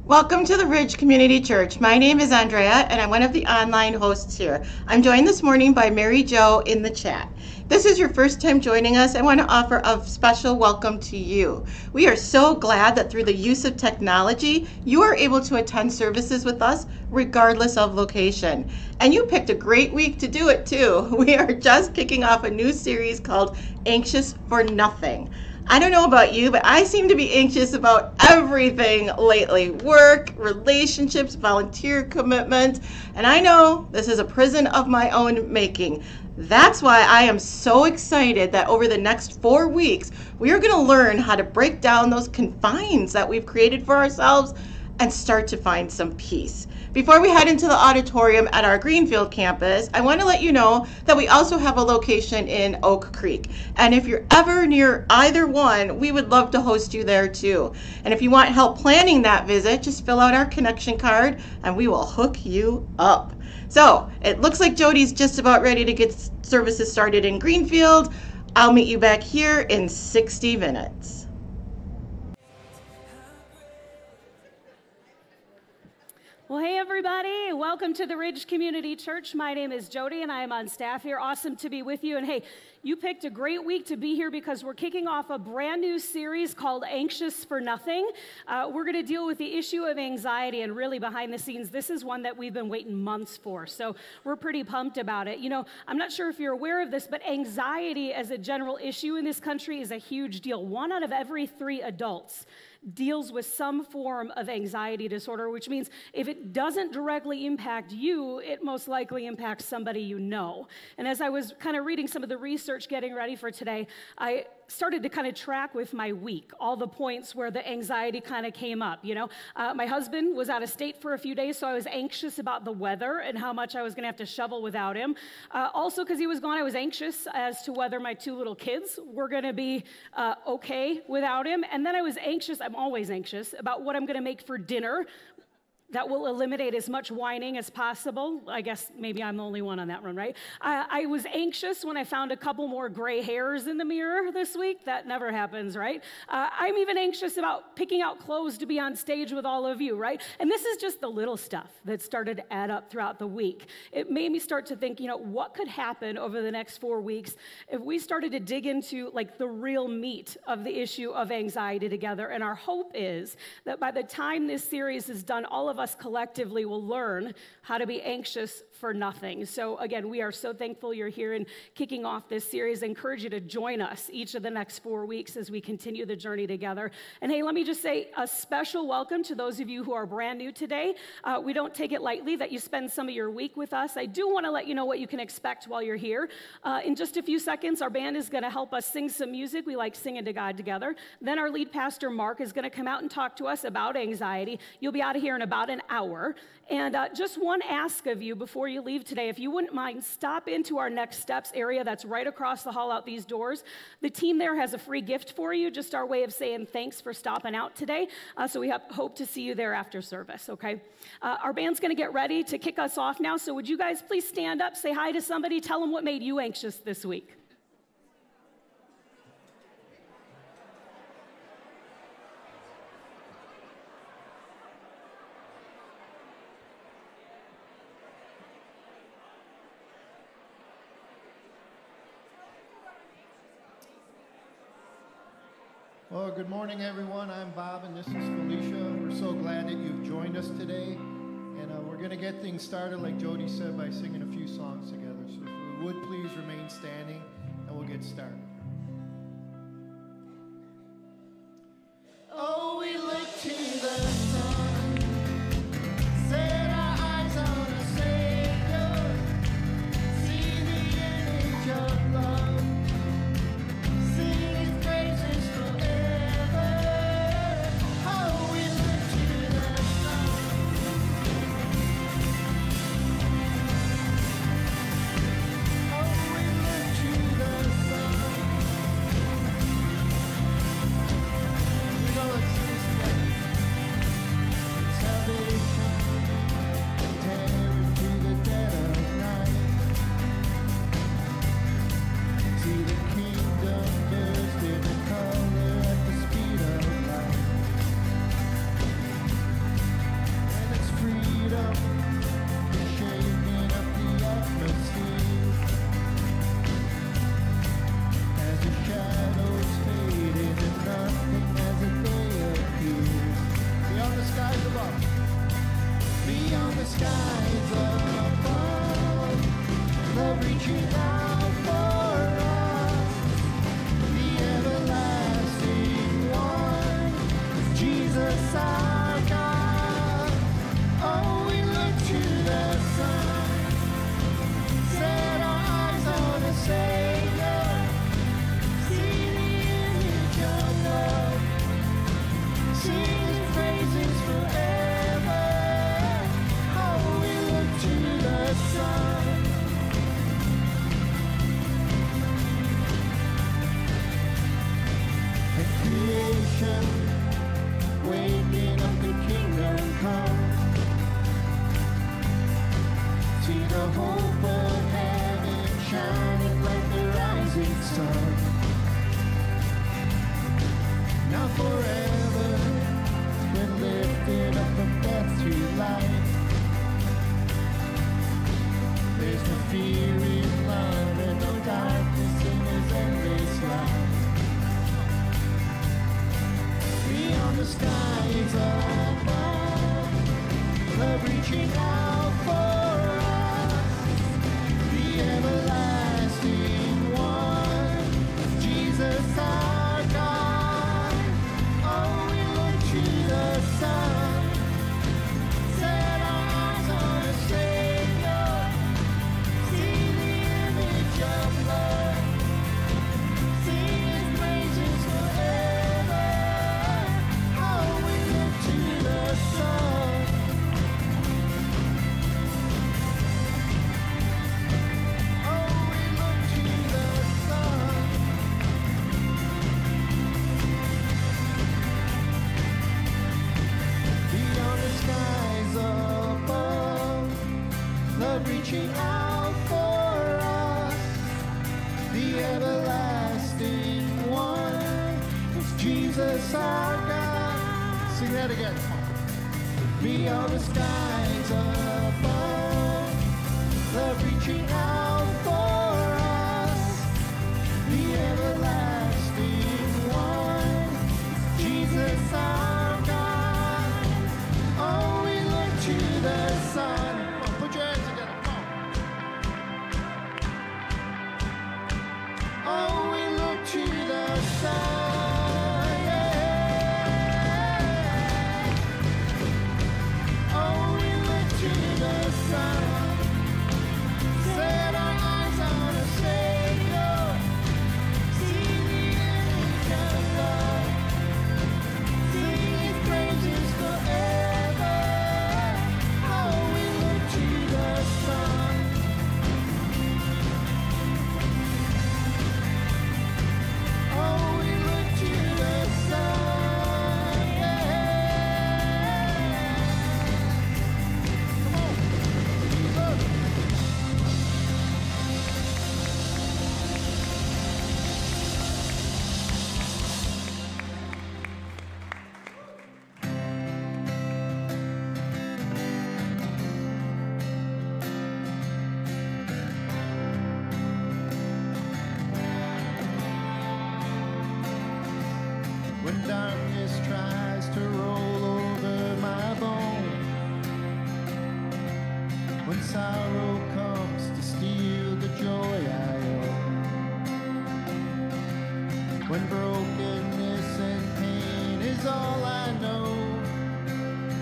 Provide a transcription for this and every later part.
Welcome to the Ridge Community Church. My name is Andrea, and I'm one of the online hosts here. I'm joined this morning by Mary Jo in the chat. If this is your first time joining us, I want to offer a special welcome to you. We are so glad that through the use of technology, you are able to attend services with us regardless of location. And you picked a great week to do it too. We are just kicking off a new series called Anxious for Nothing. I don't know about you, but I seem to be anxious about everything lately. Work, relationships, volunteer commitments, and I know this is a prison of my own making. That's why I am so excited that over the next 4 weeks, we are going to learn how to break down those confines that we've created for ourselves and start to find some peace. Before we head into the auditorium at our Greenfield campus, I want to let you know that we also have a location in Oak Creek. And if you're ever near either one, we would love to host you there too. And if you want help planning that visit, just fill out our connection card and we will hook you up. So it looks like Jody's just about ready to get services started in Greenfield. I'll meet you back here in 60 minutes. Well, hey everybody, welcome to the Ridge Community Church. My name is Jody and I am on staff here. Awesome to be with you. And hey, you picked a great week to be here because we're kicking off a brand new series called Anxious for Nothing. We're going to deal with the issue of anxiety, and really behind the scenes, this is one that we've been waiting months for. So we're pretty pumped about it. You know, I'm not sure if you're aware of this, but anxiety as a general issue in this country is a huge deal. 1 out of every 3 adults deals with some form of anxiety disorder, which means if it doesn't directly impact you, it most likely impacts somebody you know. And as I was kind of reading some of the research getting ready for today, I started to kind of track with my week all the points where the anxiety kind of came up. You know, my husband was out of state for a few days, so I was anxious about the weather and how much I was going to have to shovel without him. Also, because he was gone, I was anxious as to whether my 2 little kids were going to be okay without him. And then I was anxious, I'm always anxious, about what I'm going to make for dinner that will eliminate as much whining as possible. I guess maybe I'm the only one on that one, right? I was anxious when I found a couple more gray hairs in the mirror this week. That never happens, right? I'm even anxious about picking out clothes to be on stage with all of you, right? And this is just the little stuff that started to add up throughout the week. It made me start to think, you know, what could happen over the next 4 weeks if we started to dig into like the real meat of the issue of anxiety together. And our hope is that by the time this series is done, all of us collectively will learn how to be anxious for nothing. So again, we are so thankful you're here and kicking off this series. I encourage you to join us each of the next 4 weeks as we continue the journey together. And hey, let me just say a special welcome to those of you who are brand new today. We don't take it lightly that you spend some of your week with us. I do want to let you know what you can expect while you're here. In just a few seconds, our band is going to help us sing some music. We like singing to God together. Then our lead pastor, Mark, is going to come out and talk to us about anxiety. You'll be out of here in about an hour. And just one ask of you before you leave today, if you wouldn't mind, stop into our Next Steps area that's right across the hall out these doors. The team there has a free gift for you, just our way of saying thanks for stopping out today. So we hope to see you there after service, okay? Our band's going to get ready to kick us off now, so would you guys please stand up, say hi to somebody, tell them what made you anxious this week. Well, good morning, everyone. I'm Bob, and this is Felicia. We're so glad that you've joined us today. And we're going to get things started, like Jody said, by singing a few songs together. So if we would please remain standing, and we'll get started. Oh, we look to the sun, set our eyes on the Savior, see the image of love, sing His praises forever. Oh, we look to the sun. Oh, we look to the sun. the skies above, love reaching out for us, the everlasting one, Jesus our God. Oh, we look to the sun, set our eyes on the Savior, see the image of love, sing His praises forever. Oh, we look to the sun. And creation waking up, the kingdom come. See the hope of heaven shining like the rising sun. Now forever been lifted up from death to life. There's no fear in love and no darkness in His endless life. Beyond the skies above, love reaching out for us, the everlasting one, Jesus our God. Oh, we look to the sun, set our eyes on the Savior, see the image of love, sing His praises forever. Oh, we look to the sun. Oh, we look to the sun. Beyond the skies above, love reaching out for us, the everlasting one, is Jesus our God. Sing that again. Beyond the skies above, love reaching out for us, the everlasting one, Jesus our God. Oh, we look to the sun. Come on, put your hands together. Come on. Oh, we look to the sun. Yeah. Oh, we look to the sun. Set our eyes on a Savior. See the image of love. Sing His praises forever. Oh, we look to the sun. Oh, we look to the sun. Yeah. Come on, look. When darkness tries to roll over my bones, when sorrow comes to steal the joy I own, when brokenness and pain is all I know,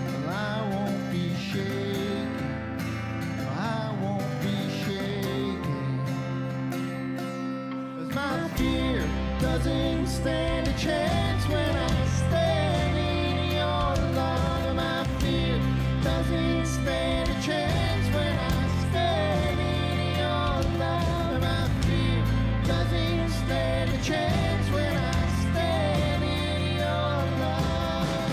well, I won't be shaken, no, I won't be shaken, 'cause my fear doesn't stand a chance when I stand in your love. My fear doesn't stand a chance when I stand in your love. My fear doesn't stand a chance when I stand in your love.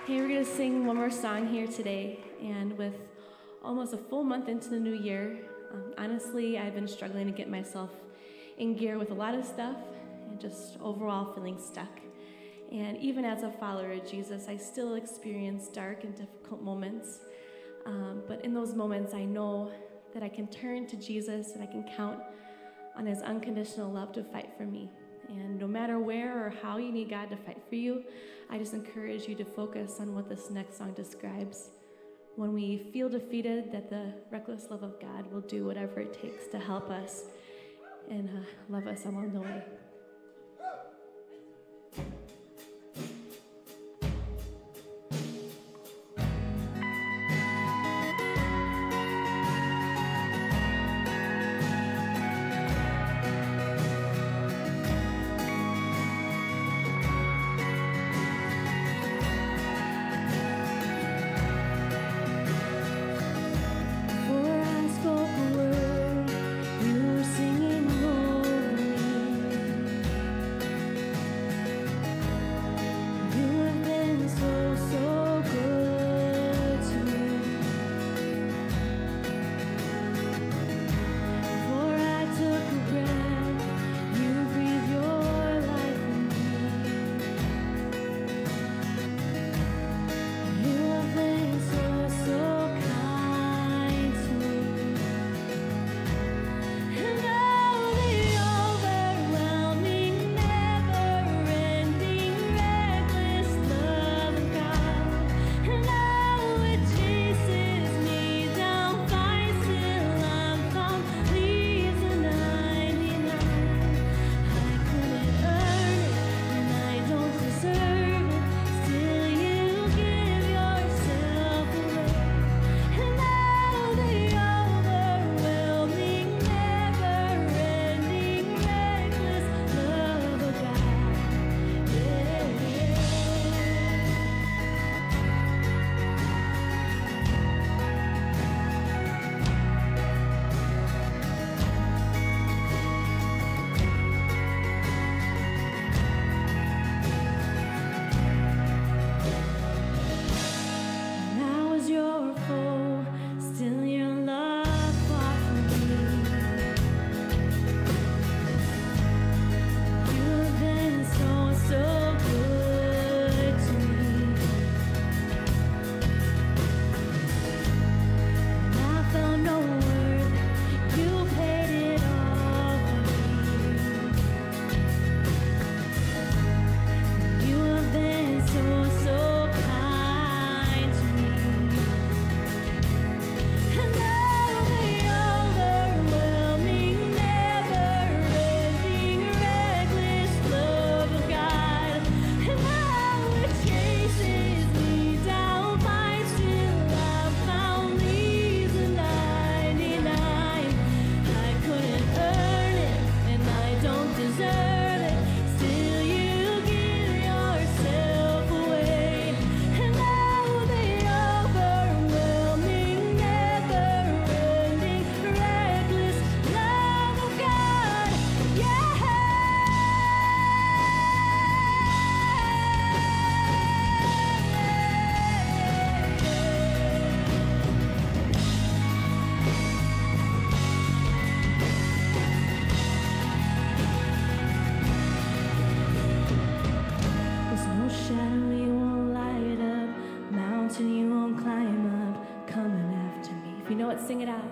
Hey, we're going to sing one more song here today, and with almost a full month into the new year, honestly, I've been struggling to get myself in gear with a lot of stuff and just overall feeling stuck. And even as a follower of Jesus, I still experience dark and difficult moments. But in those moments, I know that I can turn to Jesus and I can count on his unconditional love to fight for me. And no matter where or how you need God to fight for you, I just encourage you to focus on what this next song describes. When we feel defeated, that the reckless love of God will do whatever it takes to help us and love us along the way. Sing it out.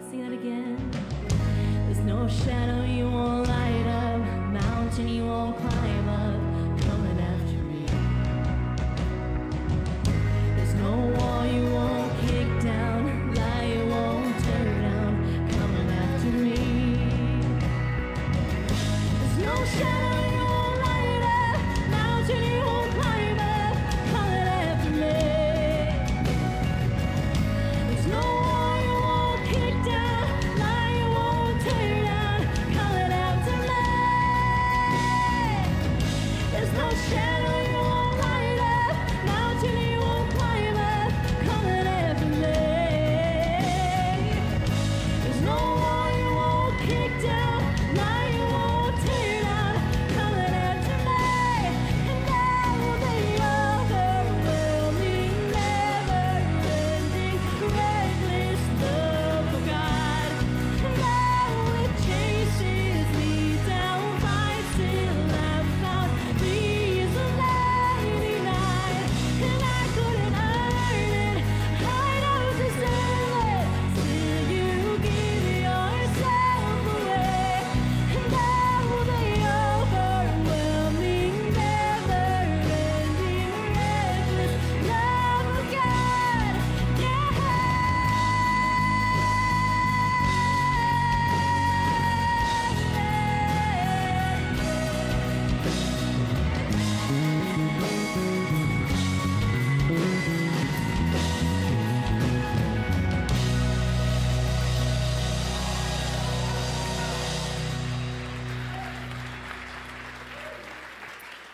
Sing it again. There's no shadow you won't light up, mountain you won't climb up, coming after me. There's no wall you won't kick down, lie you won't tear down, coming after me. There's no shadow. There's no wall you won't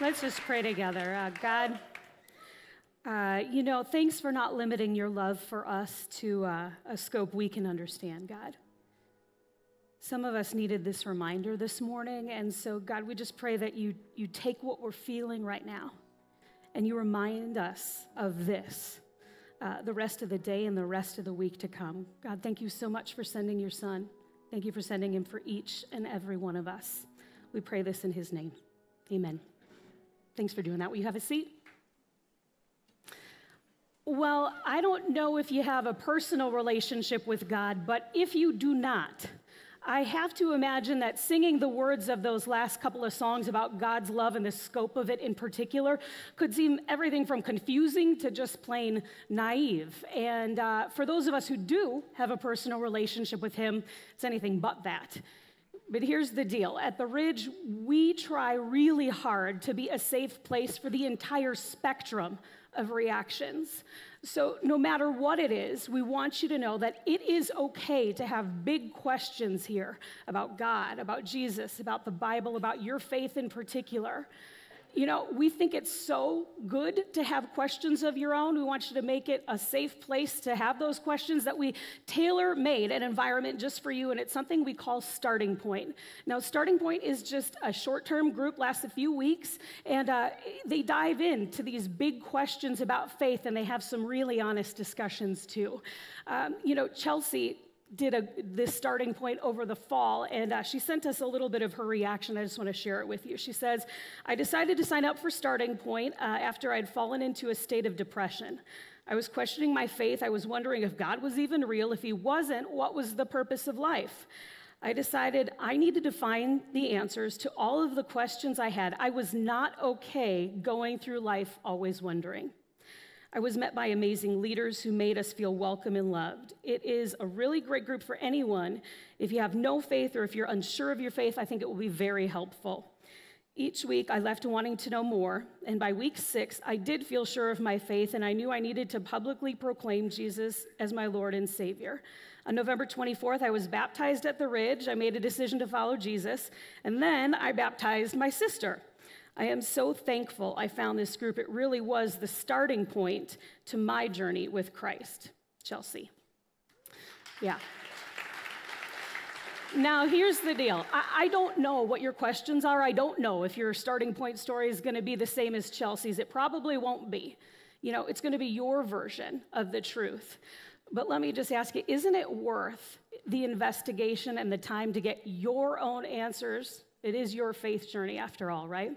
Let's just pray together. God, thanks for not limiting your love for us to a scope we can understand, God. Some of us needed this reminder this morning, and so, God, we just pray that you take what we're feeling right now and you remind us of this the rest of the day and the rest of the week to come. God, thank you so much for sending your son. Thank you for sending him for each and every one of us. We pray this in his name. Amen. Thanks for doing that. Will you have a seat? Well, I don't know if you have a personal relationship with God, but if you do not, I have to imagine that singing the words of those last couple of songs about God's love and the scope of it in particular could seem everything from confusing to just plain naive. And for those of us who do have a personal relationship with him, it's anything but that. But here's the deal. At the Ridge, we try really hard to be a safe place for the entire spectrum of reactions. So no matter what it is, we want you to know that it is okay to have big questions here about God, about Jesus, about the Bible, about your faith in particular. You know, we think it's so good to have questions of your own. We want you to make it a safe place to have those questions, that we tailor-made an environment just for you, and it's something we call Starting Point. Now, Starting Point is just a short-term group, lasts a few weeks, and they dive into these big questions about faith, and they have some really honest discussions, too. Chelsea did this Starting Point over the fall, and she sent us a little bit of her reaction. I just want to share it with you. She says, I decided to sign up for Starting Point after I'd fallen into a state of depression. I was questioning my faith. I was wondering if God was even real. If he wasn't, what was the purpose of life? I decided I needed to find the answers to all of the questions I had. I was not okay going through life always wondering. I was met by amazing leaders who made us feel welcome and loved. It is a really great group for anyone. If you have no faith or if you're unsure of your faith, I think it will be very helpful. Each week, I left wanting to know more, and by week 6, I did feel sure of my faith, and I knew I needed to publicly proclaim Jesus as my Lord and Savior. On November 24th, I was baptized at the Ridge. I made a decision to follow Jesus, and then I baptized my sister. I am so thankful I found this group. It really was the starting point to my journey with Christ. Chelsea. Yeah. Now, here's the deal. I don't know what your questions are. I don't know if your Starting Point story is going to be the same as Chelsea's. It probably won't be. It's going to be your version of the truth. But let me just ask you, isn't it worth the investigation and the time to get your own answers? It is your faith journey after all, right?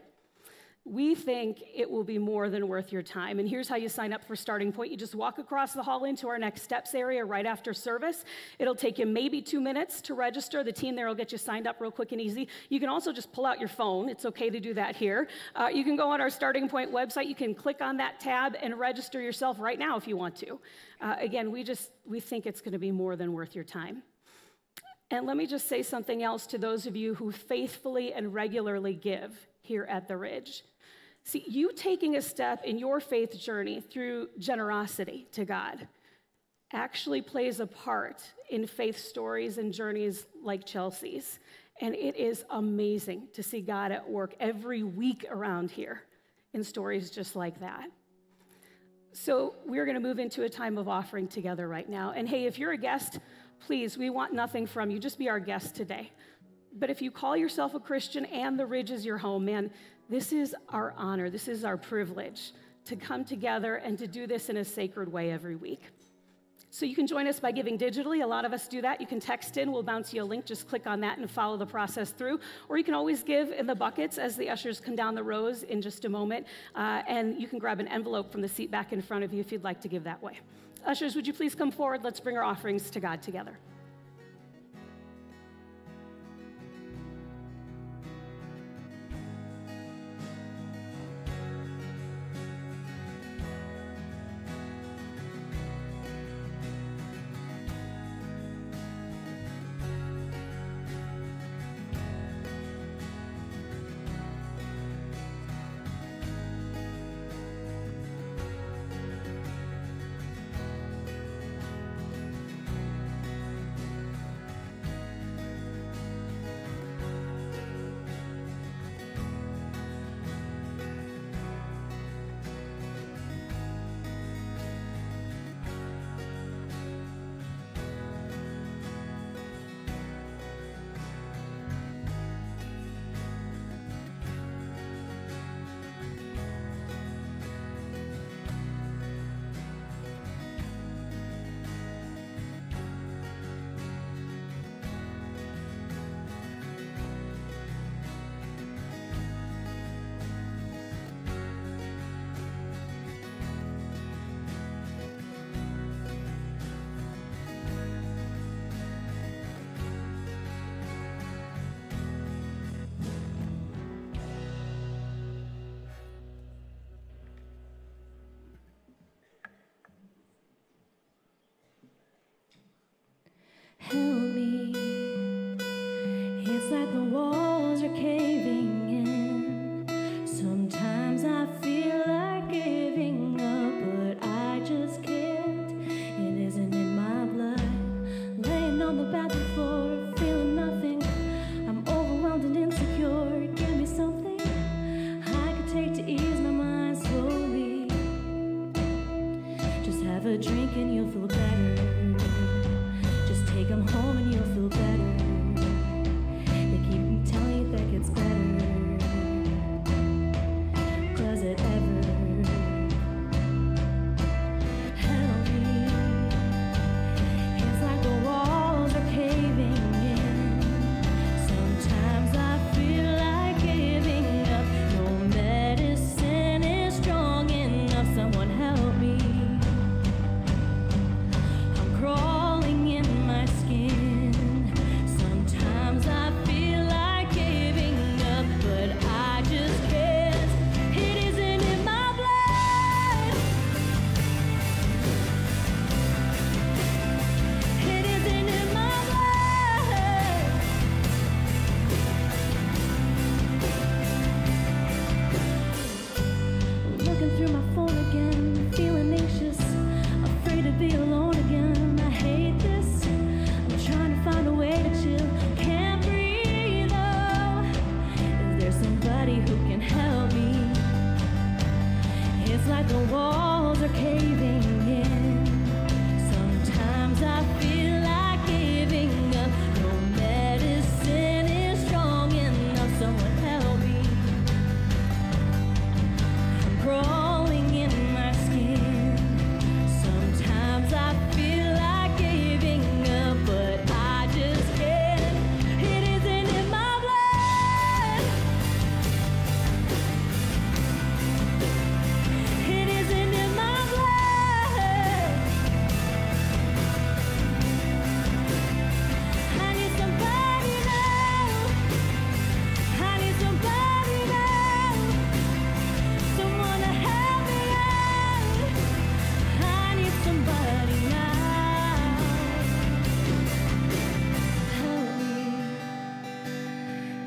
We think it will be more than worth your time. And here's how you sign up for Starting Point. You just walk across the hall into our Next Steps area right after service. It'll take you maybe 2 minutes to register. The team there will get you signed up real quick and easy. You can also just pull out your phone. It's okay to do that here. You can go on our Starting Point website. You can click on that tab and register yourself right now if you want to. Again, we think it's going to be more than worth your time. And let me just say something else to those of you who faithfully and regularly give here at the Ridge. See, you taking a step in your faith journey through generosity to God actually plays a part in faith stories and journeys like Chelsea's. And it is amazing to see God at work every week around here in stories just like that. So we're going to move into a time of offering together right now. And hey, if you're a guest, please, we want nothing from you. Just be our guest today. But if you call yourself a Christian and the Ridge is your home, man, this is our honor. This is our privilege to come together and to do this in a sacred way every week. So you can join us by giving digitally. A lot of us do that. You can text in. We'll bounce you a link. Just click on that and follow the process through. Or you can always give in the buckets as the ushers come down the rows in just a moment. And you can grab an envelope from the seat back in front of you if you'd like to give that way. Ushers, would you please come forward? Let's bring our offerings to God together. help me. It's like the walls are caving in. Sometimes I feel like giving up, but I just can't. It isn't in my blood. Laying on the bathroom floor, feeling nothing. I'm overwhelmed and insecure. Give me something I could take to ease my mind slowly. Just have a drink and you'll feel better. Just take them home and you'll feel better. They keep telling you that gets better. Does it ever? Help me. It's like the walls are caving in. Sometimes I feel like giving up. No medicine is strong enough. Someone help me. I'm crawling in my skin. Sometimes I feel like giving up, but I just can't. It isn't in my blood. It isn't in my blood. Looking through my phone again, feeling anxious, afraid to be alone again. I hate this. I'm trying to find a way to chill. Can't breathe. Oh, is there somebody who can help me? It's like the walls are caving in. Sometimes I feel like giving up. No medicine is strong enough. Someone help me. I'm crawling in my skin. Sometimes I feel like giving up, but I just can't. It isn't in my blood. It isn't in my blood. I need somebody now. I need somebody now. Someone to help me out. I need somebody now. Help me.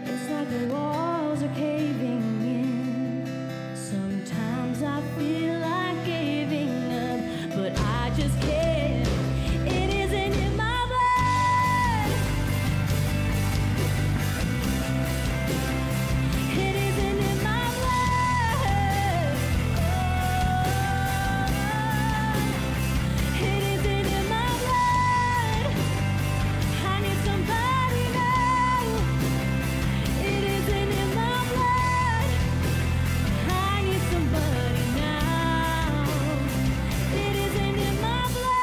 It's like the walls are caving in. Sometimes I feel like giving up, but I just can't. It isn't in my blood. It isn't in my blood. It isn't in my blood. I need somebody now. It isn't in my blood. I need somebody now. It isn't in my blood.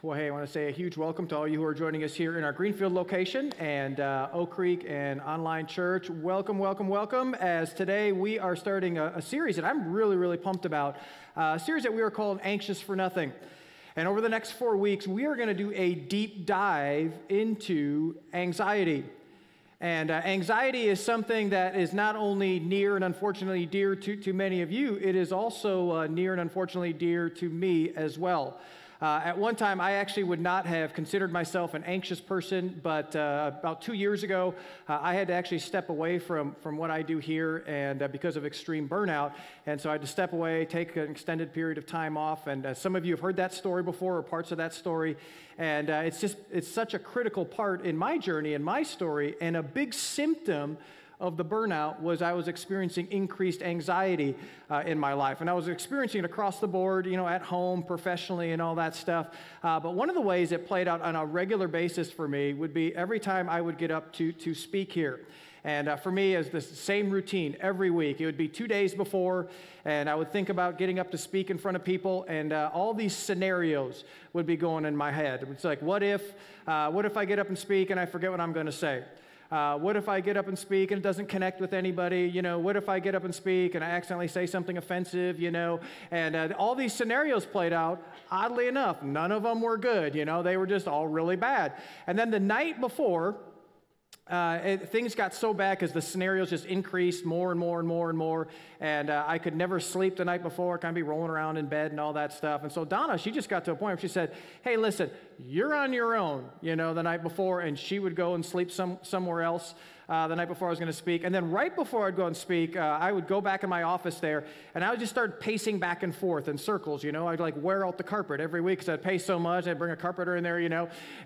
Well, hey, I want to say a huge welcome to all you who are joining us here in our Greenfield location and Oak Creek and online church. Welcome, welcome, welcome. As today we are starting a series that I'm really, really pumped about, a series that we are called Anxious for Nothing. And over the next 4 weeks, we are going to do a deep dive into anxiety. And anxiety is something that is not only near and unfortunately dear to many of you, it is also near and unfortunately dear to me as well. At one time, I actually would not have considered myself an anxious person, but about 2 years ago, I had to actually step away from what I do here, and because of extreme burnout, and so I had to step away, take an extended period of time off, and some of you have heard that story before, or parts of that story, and it's such a critical part in my journey, in my story, and a big symptom of the burnout was I was experiencing increased anxiety in my life. And I was experiencing it across the board, at home, professionally, and all that stuff. But one of the ways it played out on a regular basis for me would be every time I would get up to speak here. And for me, it's the same routine every week. It would be 2 days before, and I would think about getting up to speak in front of people, and all these scenarios would be going in my head. It's like, what if I get up and speak and I forget what I'm going to say? What if I get up and speak and it doesn't connect with anybody? What if I get up and speak and I accidentally say something offensive, And all these scenarios played out. Oddly enough, none of them were good, They were just all really bad. And then the night before, things got so bad because the scenarios just increased more and more and more and more, and I could never sleep the night before, kind of be rolling around in bed and all that stuff. And so Donna, she just got to a point where she said, hey, listen, you're on your own, the night before, and she would go and sleep somewhere else the night before I was going to speak. And then right before I'd go and speak, I would go back in my office there, and I would just start pacing back and forth in circles, I'd wear out the carpet every week because I'd pace so much. I'd bring a carpenter in there,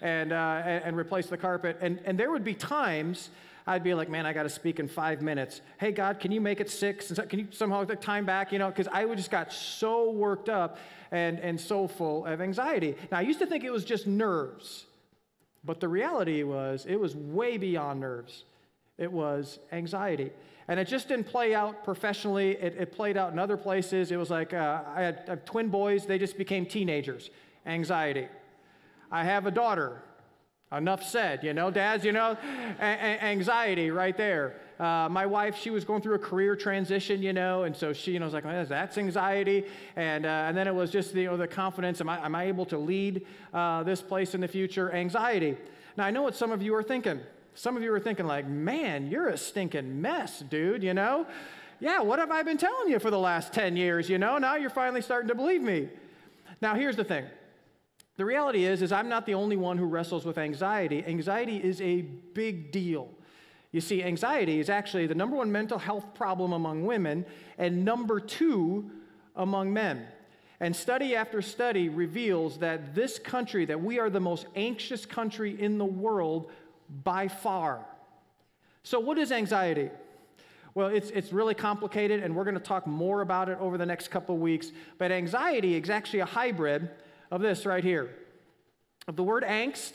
and replace the carpet. And there would be times I'd be like, man, I got to speak in 5 minutes. Hey, God, can you make it 6? Can you somehow time back, because I just got so worked up and so full of anxiety. Now, I used to think it was just nerves, but the reality was it was way beyond nerves. It was anxiety. And it just didn't play out professionally. It played out in other places. It was like I had twin boys. They just became teenagers. Anxiety. I have a daughter. Enough said, dads, anxiety right there. My wife, she was going through a career transition, and so she, was like, well, that's anxiety. And then it was just, the confidence. Am I able to lead this place in the future? Anxiety. Now, I know what some of you are thinking. Some of you are thinking like, man, you're a stinking mess, dude, Yeah, what have I been telling you for the last 10 years, Now you're finally starting to believe me. Now, here's the thing. The reality is I'm not the only one who wrestles with anxiety. Anxiety is a big deal. You see, anxiety is actually the number one mental health problem among women and number 2 among men. And study after study reveals that this country, that we are the most anxious country in the world by far. So what is anxiety? Well, it's really complicated, and we're going to talk more about it over the next couple of weeks. But anxiety is actually a hybrid of this right here, of the word angst,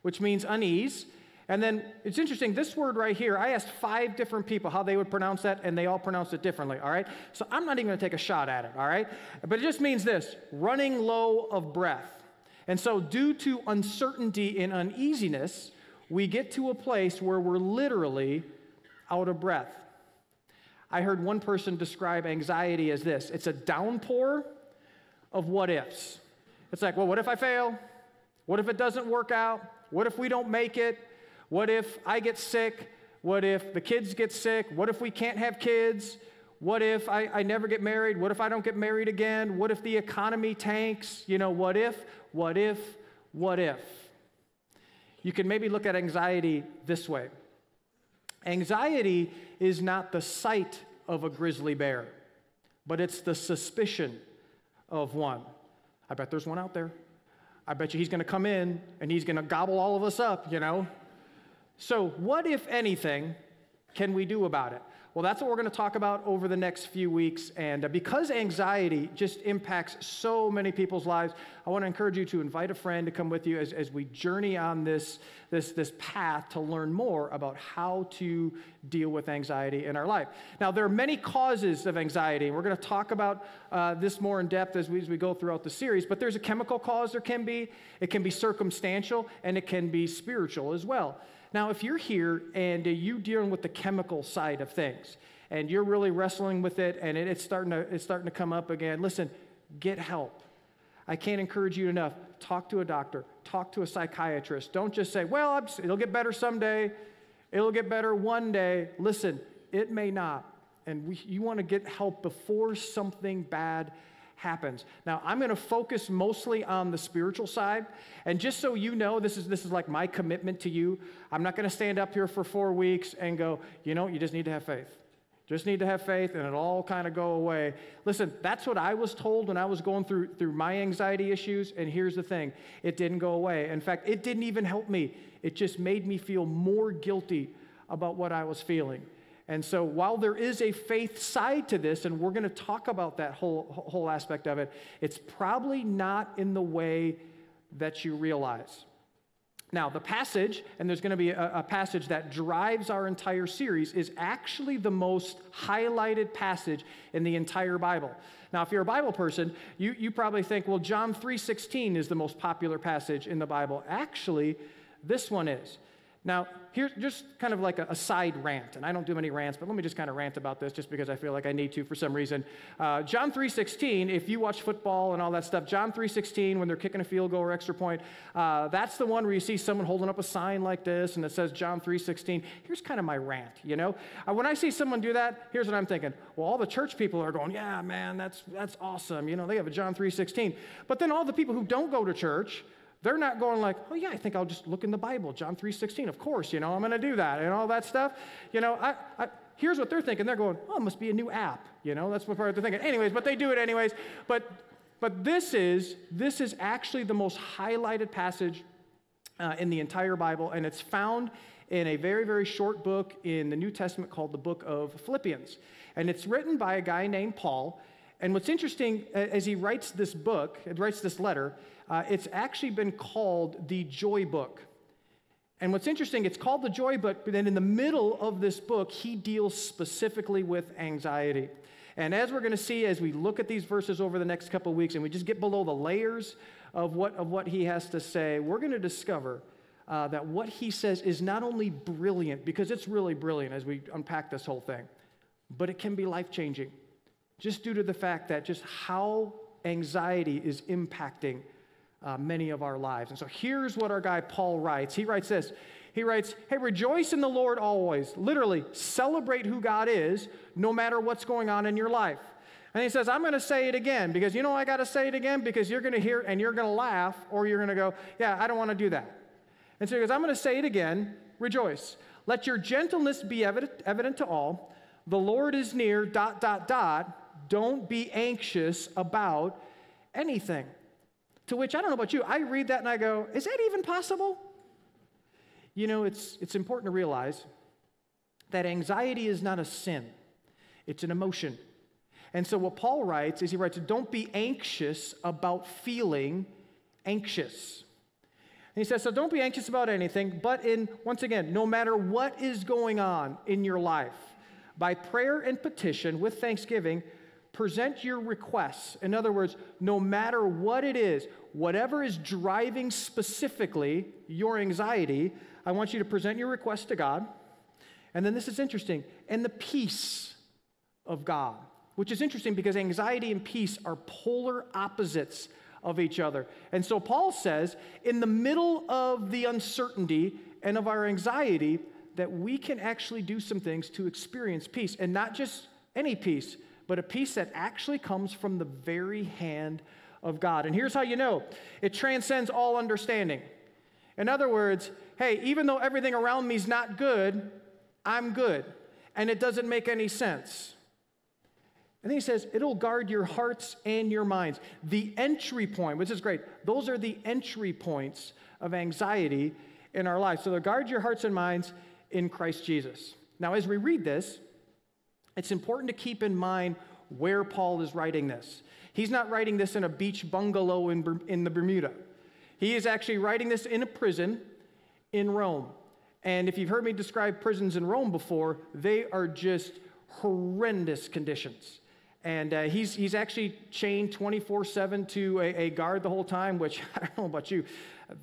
which means unease. And then it's interesting, this word right here, I asked 5 different people how they would pronounce that, and they all pronounced it differently, all right? So I'm not even going to take a shot at it, all right? But it just means this, running low of breath. And so due to uncertainty and uneasiness, we get to a place where we're literally out of breath. I heard one person describe anxiety as this. It's a downpour of what ifs. It's like, well, what if I fail? What if it doesn't work out? What if we don't make it? What if I get sick? What if the kids get sick? What if we can't have kids? What if I never get married? What if I don't get married again? What if the economy tanks? What if? What if? What if? You can maybe look at anxiety this way. Anxiety is not the sight of a grizzly bear, but it's the suspicion of one. I bet there's one out there. I bet you he's going to come in and he's going to gobble all of us up, So what, if anything, can we do about it? Well, that's what we're going to talk about over the next few weeks. And because anxiety just impacts so many people's lives, I want to encourage you to invite a friend to come with you as we journey on this path to learn more about how to deal with anxiety in our life. Now, there are many causes of anxiety, and we're going to talk about this more in depth as we go throughout the series. But there's a chemical cause it can be circumstantial, and it can be spiritual as well. Now, if you're here and you're dealing with the chemical side of things, and you're really wrestling with it, and it's starting to come up again, listen, get help. I can't encourage you enough. Talk to a doctor. Talk to a psychiatrist. Don't just say, well, it'll get better someday. It'll get better one day. Listen, it may not. And you want to get help before something bad happens. Now, I'm going to focus mostly on the spiritual side, and just so you know, this is like my commitment to you. I'm not going to stand up here for 4 weeks and go, you just need to have faith. Just need to have faith, and it'll all kind of go away. Listen, that's what I was told when I was going through my anxiety issues, and here's the thing. It didn't go away. In fact, it didn't even help me. It just made me feel more guilty about what I was feeling. And so while there is a faith side to this, and we're going to talk about that whole aspect of it, it's probably not in the way that you realize. Now, the passage, and there's going to be a passage that drives our entire series, is actually the most highlighted passage in the entire Bible. Now, if you're a Bible person, you probably think, well, John 3:16 is the most popular passage in the Bible. Actually, this one is. Now, here's just kind of like a side rant, and I don't do many rants, but let me just kind of rant about this just because I feel like I need to for some reason. John 3:16, if you watch football and all that stuff, John 3:16, when they're kicking a field goal or extra point, that's the one where you see someone holding up a sign like this, and it says John 3:16. Here's kind of my rant, When I see someone do that, here's what I'm thinking. Well, all the church people are going, yeah, man, that's awesome. They have a John 3:16. But then all the people who don't go to church, they're not going like, oh, yeah, I think I'll just look in the Bible, John 3:16. Of course, I'm going to do that and all that stuff. Here's what they're thinking. They're going, oh, it must be a new app. That's what they're thinking. Anyways, but they do it anyways. But this is actually the most highlighted passage in the entire Bible, and it's found in a very, very short book in the New Testament called the book of Philippians. And it's written by a guy named Paul. And what's interesting, as he writes this letter, it's actually been called the Joy Book. And what's interesting, it's called the Joy Book, but then in the middle of this book, he deals specifically with anxiety. And as we're going to see as we look at these verses over the next couple of weeks, and we just get below the layers of what he has to say, we're going to discover that what he says is not only brilliant, because it's really brilliant as we unpack this whole thing, but it can be life-changing, just due to the fact that just how anxiety is impacting many of our lives. And so here's what our guy Paul writes. He writes this. He writes, hey, rejoice in the Lord always. Literally, celebrate who God is, no matter what's going on in your life. And he says, I'm going to say it again, because I got to say it again, because you're going to hear and you're going to laugh, or you're going to go, yeah, I don't want to do that. And so he goes, I'm going to say it again, rejoice. Let your gentleness be evident to all. The Lord is near, ... Don't be anxious about anything. To which, I don't know about you, I read that and I go, is that even possible? It's important to realize that anxiety is not a sin. It's an emotion. And so what Paul writes is don't be anxious about feeling anxious. And he says, so don't be anxious about anything, but once again, no matter what is going on in your life, by prayer and petition with thanksgiving, present your requests. In other words, no matter what it is, whatever is driving specifically your anxiety, I want you to present your request to God. And then this is interesting, and the peace of God, which is interesting because anxiety and peace are polar opposites of each other. And so Paul says, in the middle of the uncertainty and of our anxiety, that we can actually do some things to experience peace, and not just any peace, but a peace that actually comes from the very hand of God. And here's how you know. It transcends all understanding. In other words, hey, even though everything around me is not good, I'm good. And it doesn't make any sense. And then he says, it'll guard your hearts and your minds. The entry point, which is great, those are the entry points of anxiety in our lives. So they'll guard your hearts and minds in Christ Jesus. Now, as we read this, it's important to keep in mind where Paul is writing this. He's not writing this in a beach bungalow in the Bermuda. He is actually writing this in a prison in Rome. And if you've heard me describe prisons in Rome before, they are just horrendous conditions. And he's actually chained 24/7 to a guard the whole time, which I don't know about you,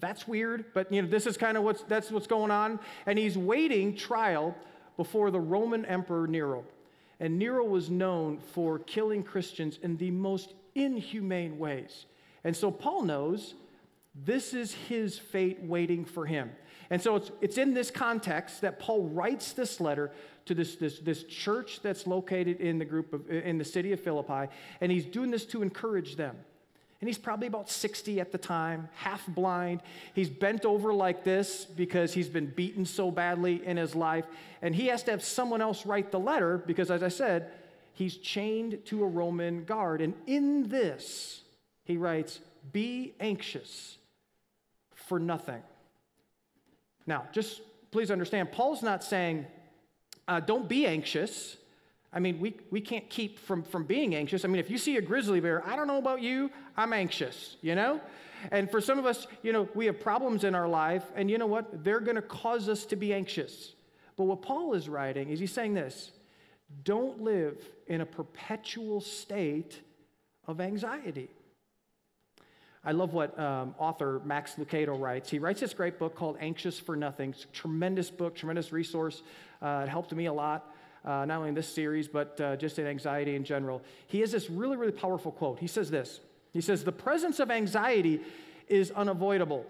that's weird. But this is kind of what's going on. And he's waiting trial before the Roman Emperor Nero. And Nero was known for killing Christians in the most inhumane ways. And so Paul knows This is his fate waiting for him. And so it's in this context that Paul writes this letter to this church that's located in the city of Philippi, and he's doing this to encourage them. And he's probably about 60 at the time, half blind. He's bent over like this because he's been beaten so badly in his life. And he has to have someone else write the letter because, as I said, he's chained to a Roman guard. And in this, he writes, "Be anxious for nothing." Now, just please understand, Paul's not saying, don't be anxious. I mean, we can't keep from being anxious. I mean, if you see a grizzly bear, I don't know about you, I'm anxious, you know? And for some of us, you know, we have problems in our life, and you know what? They're going to cause us to be anxious. But what Paul is writing is he's saying this: don't live in a perpetual state of anxiety. I love what author Max Lucado writes. He writes this great book called Anxious for Nothing. It's a tremendous book, tremendous resource. It helped me a lot, not only in this series, but just in anxiety in general. He has this really, really powerful quote. He says this. He says, "The presence of anxiety is unavoidable."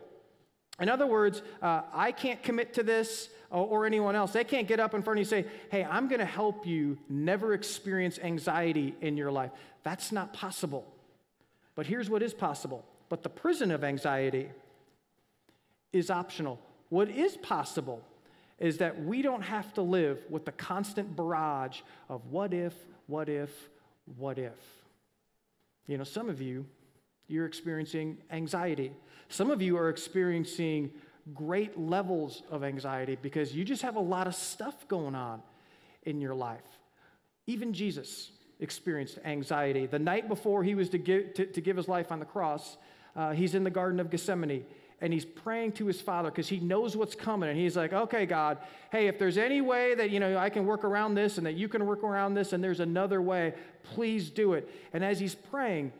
In other words, I can't commit to this or anyone else. They can't get up in front of you and say, "Hey, I'm going to help you never experience anxiety in your life." That's not possible. But here's what is possible. But the prison of anxiety is optional. What is possible is that we don't have to live with the constant barrage of what if, what if, what if. You know, some of you, you're experiencing anxiety. Some of you are experiencing great levels of anxiety because you just have a lot of stuff going on in your life. Even Jesus experienced anxiety. The night before he was to give his life on the cross, he's in the Garden of Gethsemane, and he's praying to his Father because he knows what's coming. And he's like, "Okay, God, hey, if there's any way that, you know, I can work around this and that you can work around this and there's another way, please do it." And as he's praying,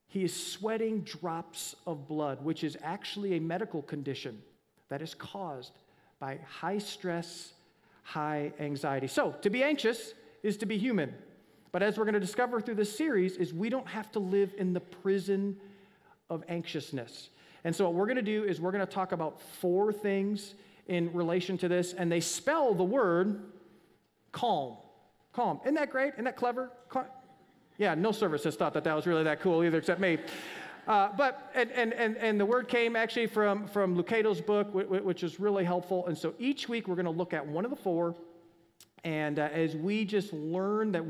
he is sweating drops of blood, which is actually a medical condition that is caused by high stress, high anxiety. So to be anxious is to be human. But as we're going to discover through this series is we don't have to live in the prison of anxiousness. And so what we're going to do is we're going to talk about 4 things in relation to this, and they spell the word calm. Calm. Isn't that great? Isn't that clever? Yeah, no service has thought that was really that cool either, except me. But the word came actually from Lucado's book, which is really helpful. And so each week we're going to look at one of the 4. And as we just learn that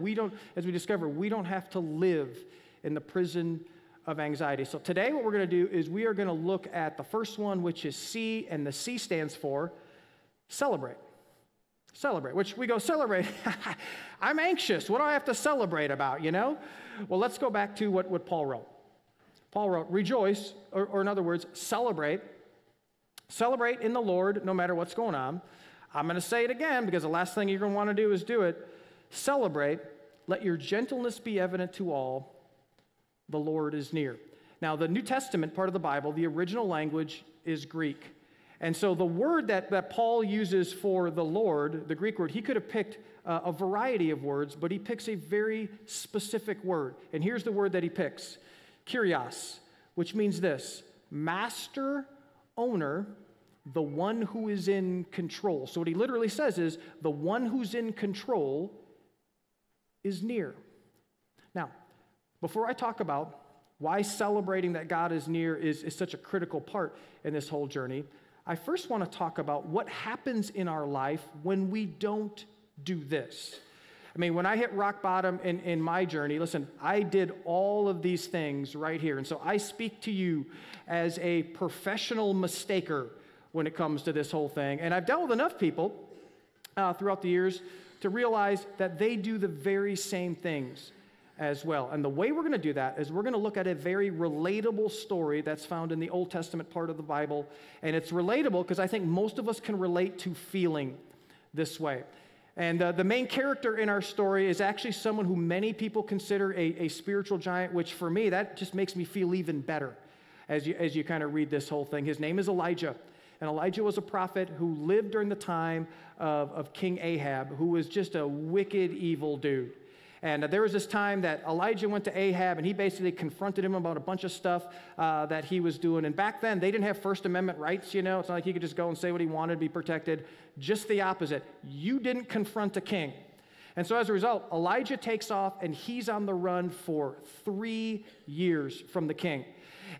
as we discover, we don't have to live in the prison of anxiety. So today what we're going to do is we are going to look at the first one, which is C, and the C stands for celebrate. Celebrate, which we go, celebrate. I'm anxious. What do I have to celebrate about, you know? Well, let's go back to what Paul wrote. Paul wrote, rejoice, or in other words, celebrate. Celebrate in the Lord no matter what's going on. I'm going to say it again because the last thing you're going to want to do is do it. Celebrate. Let your gentleness be evident to all. The Lord is near. Now, the New Testament part of the Bible, the original language is Greek. And so the word that Paul uses for the Lord, the Greek word, he could have picked a variety of words, but he picks a very specific word. And here's the word that he picks, Kyrios, which means this: master, owner, the one who is in control. So what he literally says is, the one who's in control is near. Now, before I talk about why celebrating that God is near is such a critical part in this whole journey, I first want to talk about what happens in our life when we don't do this. I mean, when I hit rock bottom in my journey, listen, I did all of these things right here. And so I speak to you as a professional mistaker when it comes to this whole thing. And I've dealt with enough people throughout the years to realize that they do the very same things as well. And the way we're going to do that is we're going to look at a very relatable story that's found in the Old Testament part of the Bible. And it's relatable because I think most of us can relate to feeling this way. And the main character in our story is actually someone who many people consider a spiritual giant, which for me, that just makes me feel even better as you kind of read this whole thing. His name is Elijah. And Elijah was a prophet who lived during the time of King Ahab, who was just a wicked, evil dude. And there was this time that Elijah went to Ahab, and he basically confronted him about a bunch of stuff that he was doing. And back then, they didn't have First Amendment rights, you know. It's not like he could just go and say what he wanted, be protected. Just the opposite. You didn't confront a king. And so as a result, Elijah takes off, and he's on the run for 3 years from the king.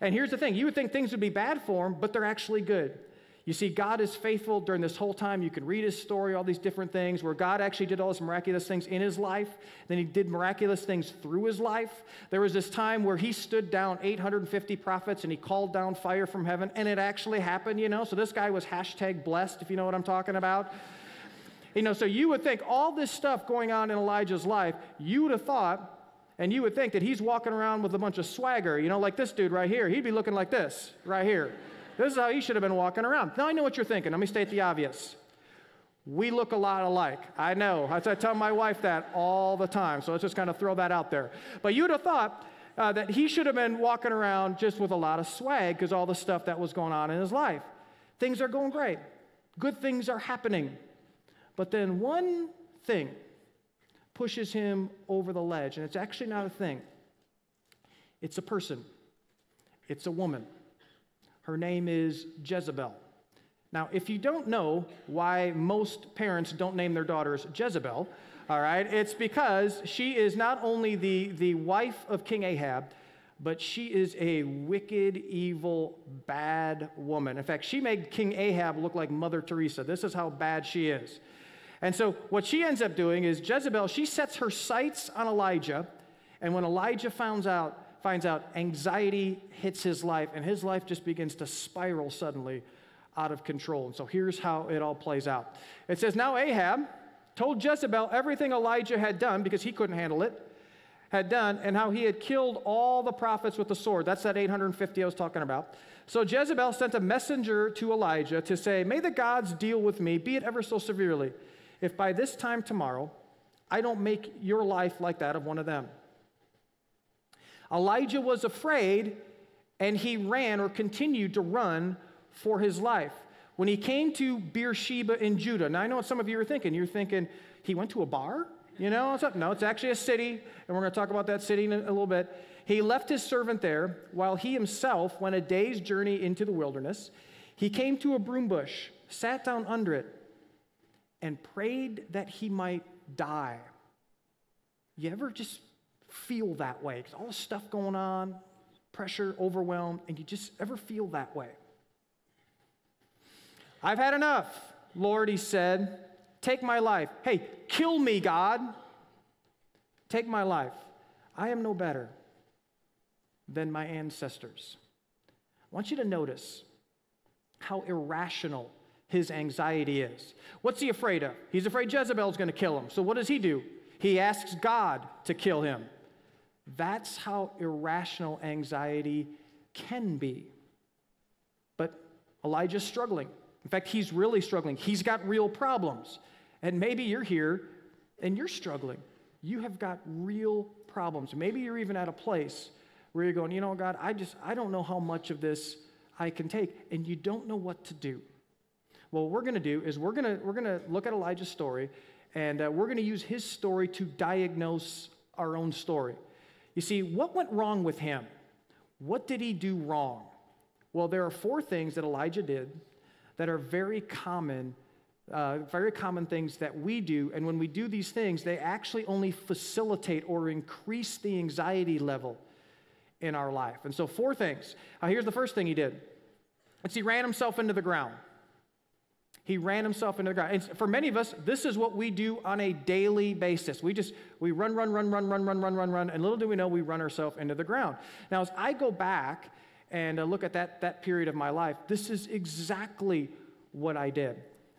And here's the thing. You would think things would be bad for him, but they're actually good. You see, God is faithful during this whole time. You can read his story, all these different things, where God actually did all these miraculous things in his life. Then he did miraculous things through his life. There was this time where he stood down 850 prophets, and he called down fire from heaven, and it actually happened, you know. So this guy was #blessed, if you know what I'm talking about. You know, so you would think all this stuff going on in Elijah's life, you would have thought, and you would think that he's walking around with a bunch of swagger, you know, like this dude right here. He'd be looking like this, right here. This is how he should have been walking around. Now, I know what you're thinking. Let me state the obvious. We look a lot alike. I know. I tell my wife that all the time, so let's just kind of throw that out there. But you'd have thought that he should have been walking around just with a lot of swag because all the stuff that was going on in his life. Things are going great. Good things are happening. But then one thing pushes him over the ledge, and it's actually not a thing. It's a person. It's a woman. Her name is Jezebel. Now, if you don't know why most parents don't name their daughters Jezebel, all right, it's because she is not only the wife of King Ahab, but she is a wicked, evil, bad woman. In fact, she made King Ahab look like Mother Teresa. This is how bad she is. And so what she ends up doing is Jezebel, she sets her sights on Elijah, and when Elijah finds out, anxiety hits his life, and his life just begins to spiral suddenly out of control. And so here's how it all plays out. It says, now Ahab told Jezebel everything Elijah had done, because he couldn't handle it, and how he had killed all the prophets with the sword. That's that 850 I was talking about. So Jezebel sent a messenger to Elijah to say, may the gods deal with me, be it ever so severely, if by this time tomorrow I don't make your life like that of one of them. Elijah was afraid, and he ran or continued to run for his life. When he came to Beersheba in Judah, now I know what some of you are thinking. You're thinking, he went to a bar? You know, no, it's actually a city, and we're going to talk about that city in a little bit. He left his servant there while he himself went a day's journey into the wilderness. He came to a broom bush, sat down under it, and prayed that he might die. You ever just feel that way? Because all this stuff going on, pressure, overwhelmed, and you just ever feel that way? I've had enough, Lord, he said. Take my life. Hey, kill me, God. Take my life. I am no better than my ancestors. I want you to notice how irrational his anxiety is. What's he afraid of? He's afraid Jezebel's going to kill him. So what does he do? He asks God to kill him. That's how irrational anxiety can be. But Elijah's struggling. In fact, he's really struggling. He's got real problems. And maybe you're here and you're struggling. You have got real problems. Maybe you're even at a place where you're going, you know, God, I don't know how much of this I can take, and you don't know what to do. Well, what we're going to do is we're going to look at Elijah's story, and we're going to use his story to diagnose our own story. You see, what went wrong with him? What did he do wrong? Well, there are 4 things that Elijah did that are very common things that we do, and when we do these things, they actually only facilitate or increase the anxiety level in our life. And so 4 things. Here's the first thing he did. He ran himself into the ground. He ran himself into the ground. And for many of us, this is what we do on a daily basis. We run, and little do we know we run ourselves into the ground. Now, as I go back and look at that period of my life, this is exactly what I did.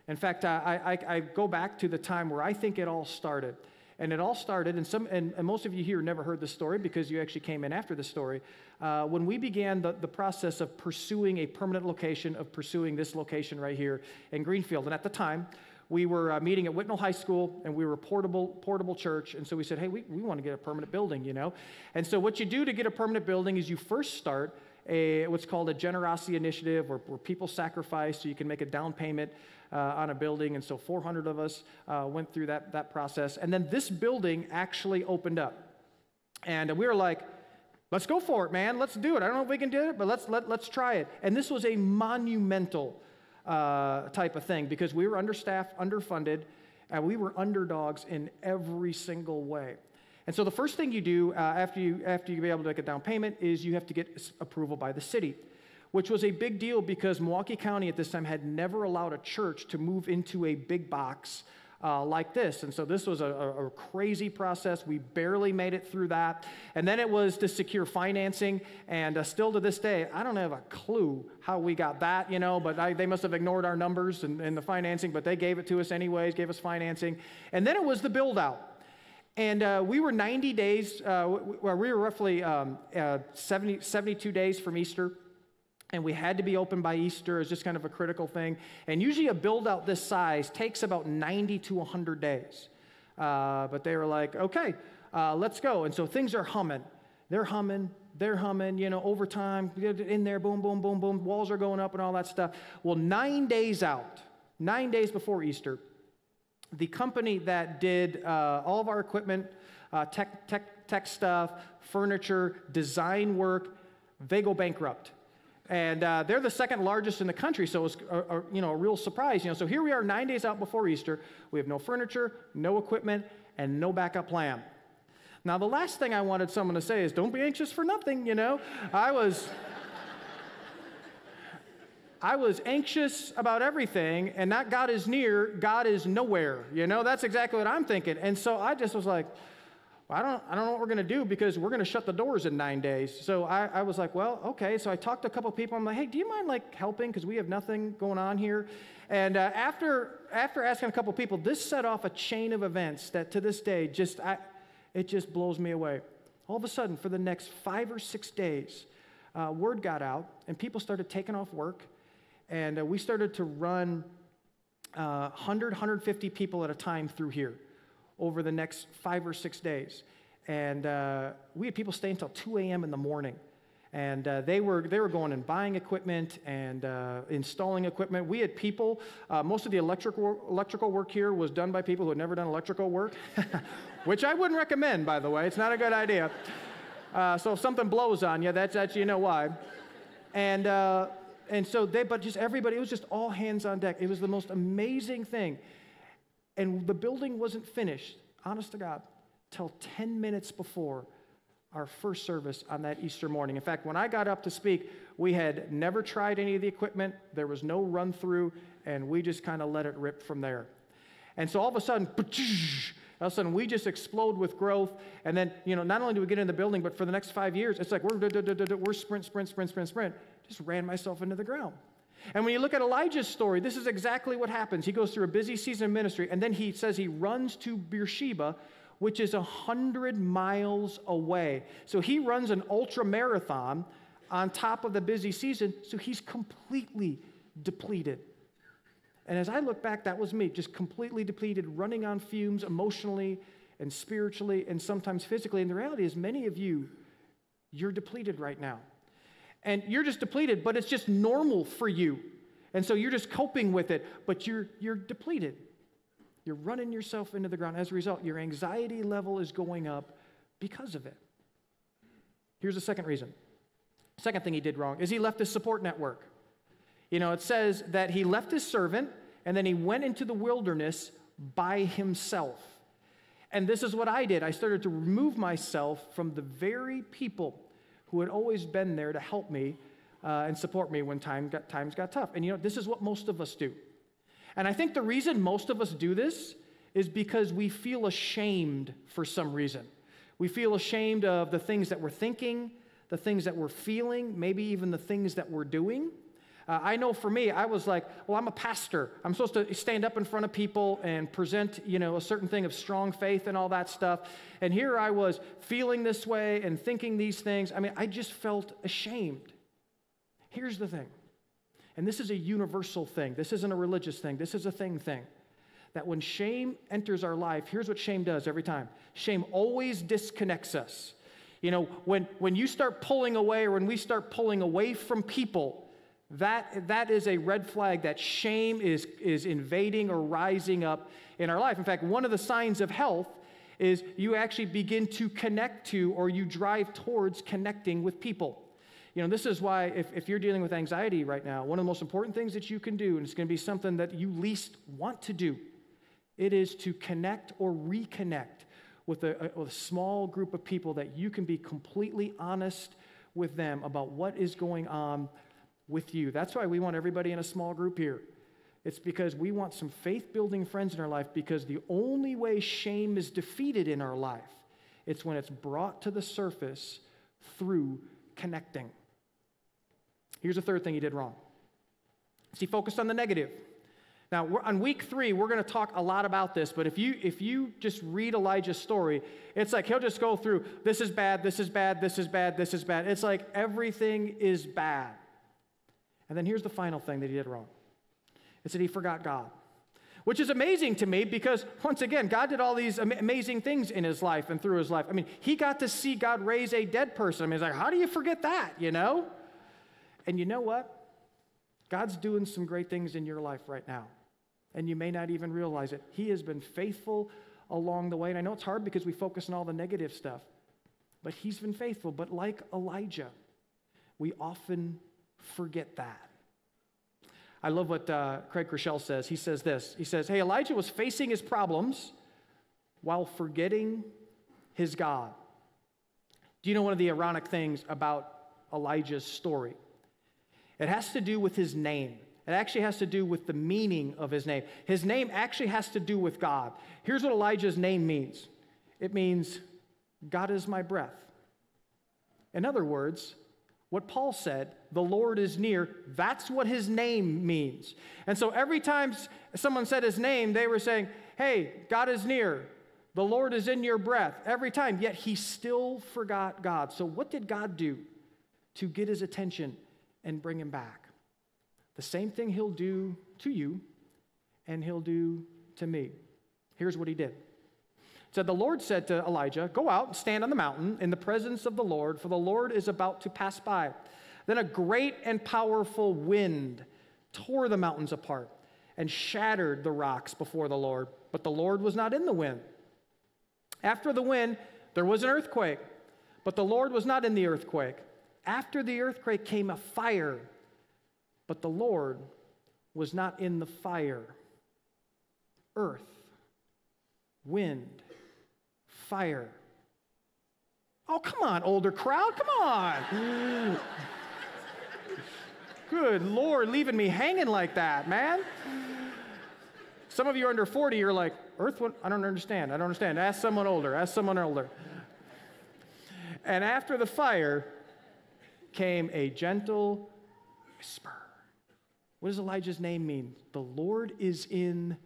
In fact, I go back to the time where I think it all started. And it all started, and most of you here never heard the story because you actually came in after the story, when we began the process of pursuing a permanent location, of pursuing this location right here in Greenfield. And at the time, we were meeting at Whitnall High School, and we were a portable church, and so we said, hey, we want to get a permanent building, you know. And so what you do to get a permanent building is you first start what's called a generosity initiative where people sacrifice so you can make a down payment on a building. And so 400 of us went through that process. And then this building actually opened up. And we were like, let's go for it, man. Let's do it. I don't know if we can do it, but let's try it. And this was a monumental type of thing because we were understaffed, underfunded, and we were underdogs in every single way. And so the first thing you do after you be able to make a down payment is you have to get approval by the city, which was a big deal because Milwaukee County at this time had never allowed a church to move into a big box like this. And so this was a crazy process. We barely made it through that. And then it was to secure financing. And still to this day, I don't have a clue how we got that, but they must have ignored our numbers and the financing, but they gave it to us anyways, gave us financing. And then it was the build out. And we were 90 days, we were roughly 72 days from Easter. And we had to be open by Easter as just kind of a critical thing. And usually a build out this size takes about 90 to 100 days. But they were like, okay, let's go. And so things are humming. They're humming, overtime, in there, boom, boom, boom, boom. Walls are going up and all that stuff. Well, 9 days out, 9 days before Easter, the company that did all of our equipment, tech stuff, furniture, design work, they go bankrupt. And they're the second largest in the country, so it was a real surprise. So here we are 9 days out before Easter. We have no furniture, no equipment, and no backup plan. Now, the last thing I wanted someone to say is, don't be anxious for nothing, I was anxious about everything, and not God is near, God is nowhere. That's exactly what I'm thinking. And so I just was like, I don't know what we're going to do because we're going to shut the doors in 9 days. So I was like, well, okay. So I talked to a couple people. I'm like, hey, do you mind helping? Because we have nothing going on here. And after asking a couple people, this set off a chain of events that to this day it just blows me away. All of a sudden, for the next 5 or 6 days, word got out and people started taking off work. And we started to run 100, 150 people at a time through here over the next 5 or 6 days. And we had people stay until 2 a.m. in the morning. And they were going and buying equipment and installing equipment. We had people, most of the electrical work here was done by people who had never done electrical work, which I wouldn't recommend, by the way. It's not a good idea. So if something blows on you, that's you know why. And so but just everybody, it was just all hands on deck. It was the most amazing thing. And the building wasn't finished, honest to God, till 10 minutes before our first service on that Easter morning. In fact, when I got up to speak, we had never tried any of the equipment. There was no run through, and we just kind of let it rip from there. And so all of a sudden, we just explode with growth. And then, not only do we get in the building, but for the next 5 years, it's like we're sprint. Just ran myself into the ground. And when you look at Elijah's story, this is exactly what happens. He goes through a busy season of ministry, and then he says he runs to Beersheba, which is 100 miles away. So he runs an ultra marathon on top of the busy season, so he's completely depleted. And as I look back, that was me, just completely depleted, running on fumes emotionally and spiritually and sometimes physically. And the reality is many of you, you're depleted right now. And you're just depleted, but it's just normal for you. And so you're just coping with it, but you're depleted. You're running yourself into the ground. As a result, your anxiety level is going up because of it. Here's the second reason. Second thing he did wrong is he left his support network. It says that he left his servant, and then he went into the wilderness by himself. And this is what I did. I started to remove myself from the very people who had always been there to help me and support me when times got tough. And this is what most of us do. And I think the reason most of us do this is because we feel ashamed for some reason. We feel ashamed of the things that we're thinking, the things that we're feeling, maybe even the things that we're doing. I know for me, I was like, well, I'm a pastor. I'm supposed to stand up in front of people and present, a certain thing of strong faith and all that stuff. And here I was feeling this way and thinking these things. I just felt ashamed. Here's the thing, and this is a universal thing. This isn't a religious thing. This is a thing, that when shame enters our life, here's what shame does every time. Shame always disconnects us. You know, when you start pulling away, or when we start pulling away from people, that is a red flag that shame is invading or rising up in our life. In fact, one of the signs of health is you actually begin to connect to, or you drive towards connecting with people. You know, this is why if you're dealing with anxiety right now, one of the most important things that you can do, and it's going to be something that you least want to do, it is to connect or reconnect with a small group of people that you can be completely honest with them about what is going on with you. That's why we want everybody in a small group here. It's because we want some faith-building friends in our life, because the only way shame is defeated in our life, it's when it's brought to the surface through connecting. Here's the third thing he did wrong. He focused on the negative. Now, on week 3, we're going to talk a lot about this, but if you just read Elijah's story, it's like he'll just go through, this is bad, this is bad, this is bad, this is bad. It's like everything is bad. And then here's the final thing that he did wrong. It's that he forgot God, which is amazing to me because, once again, God did all these amazing things in his life and through his life. I mean, he got to see God raise a dead person. I mean, it's like, how do you forget that, you know? And you know what? God's doing some great things in your life right now, and you may not even realize it. He has been faithful along the way, and I know it's hard because we focus on all the negative stuff, but he's been faithful. But like Elijah, we often forget that. I love what Craig Rochelle says. He says this. He says, hey, Elijah was facing his problems while forgetting his God. Do you know one of the ironic things about Elijah's story? It has to do with his name. It actually has to do with the meaning of his name. His name actually has to do with God. Here's what Elijah's name means. It means, God is my breath. In other words, what Paul said, the Lord is near, that's what his name means. And so every time someone said his name, they were saying, hey, God is near. The Lord is in your breath. Every time, yet he still forgot God. So what did God do to get his attention and bring him back? The same thing he'll do to you and he'll do to me. Here's what he did. So the Lord said to Elijah, go out and stand on the mountain in the presence of the Lord, for the Lord is about to pass by. Then a great and powerful wind tore the mountains apart and shattered the rocks before the Lord, but the Lord was not in the wind. After the wind, there was an earthquake, but the Lord was not in the earthquake. After the earthquake came a fire, but the Lord was not in the fire. Earth, wind, fire. Oh, come on, older crowd, come on. Good Lord, leaving me hanging like that, man. Some of you are under 40, you're like, earth, I don't understand. Ask someone older. And after the fire came a gentle whisper. What does Elijah's name mean? The Lord is in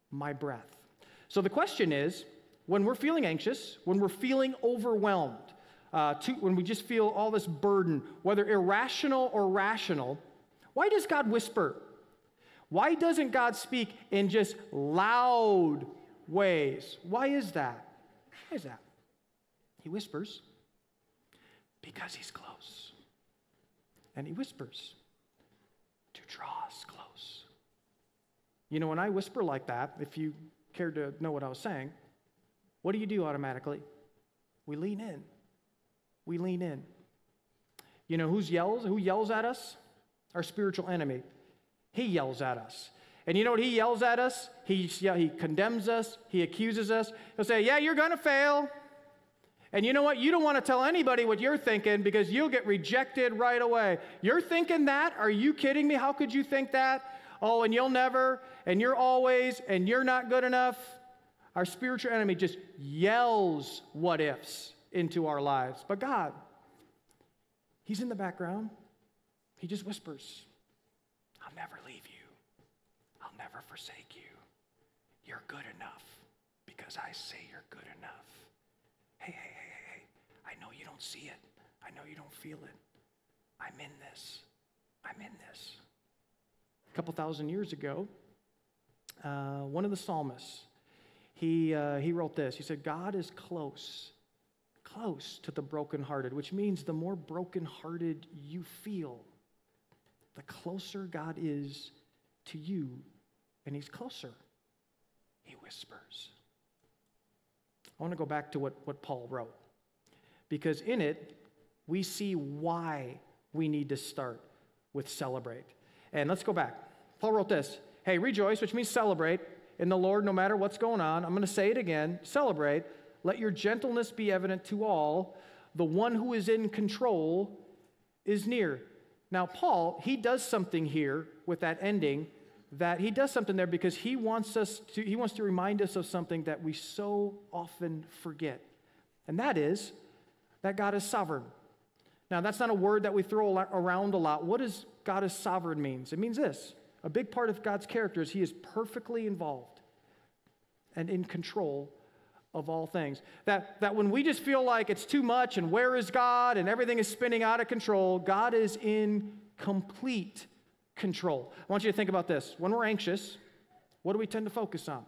my breath. So the question is, when we're feeling anxious, when we're feeling overwhelmed, when we just feel all this burden, whether irrational or rational, why does God whisper? Why doesn't God speak in just loud ways? Why is that? Why is that? He whispers because he's close. And he whispers to draw us close. You know, when I whisper like that, if you care to know what I was saying, what do automatically? We lean in. We lean in. You know who yells at us? Our spiritual enemy. He yells at us. And you know what he yells at us? He condemns us. He accuses us. He'll say, yeah, you're going to fail. And you know what? You don't want to tell anybody what you're thinking because you'll get rejected right away. You're thinking that? Are you kidding me? How could you think that? Oh, and you'll never, and you're always, and you're not good enough. Our spiritual enemy just yells what ifs into our lives. But God, he's in the background. He just whispers, I'll never leave you. I'll never forsake you. You're good enough because I say you're good enough. Hey, I know you don't see it. I know you don't feel it. I'm in this. A couple thousand years ago, one of the psalmists, he wrote this. He said, God is close close to the brokenhearted, which means the more brokenhearted you feel, the closer God is to you, and he's closer. He whispers. I want to go back to what Paul wrote, because in it, we see why we need to start with celebrate. And let's go back. Paul wrote this, hey, rejoice, which means celebrate in the Lord no matter what's going on. I'm going to say it again, celebrate. Let your gentleness be evident to all. The one who is in control is near. Now, Paul, he does something here with that ending, that he does something there because he wants to remind us of something that we so often forget. And that is that God is sovereign. Now, that's not a word that we throw around a lot. What does God is sovereign means? It means this. A big part of God's character is he is perfectly involved and in control of all things. That when we just feel like it's too much and where is God and everything is spinning out of control, God is in complete control. I want you to think about this. When we're anxious, what do we tend to focus on?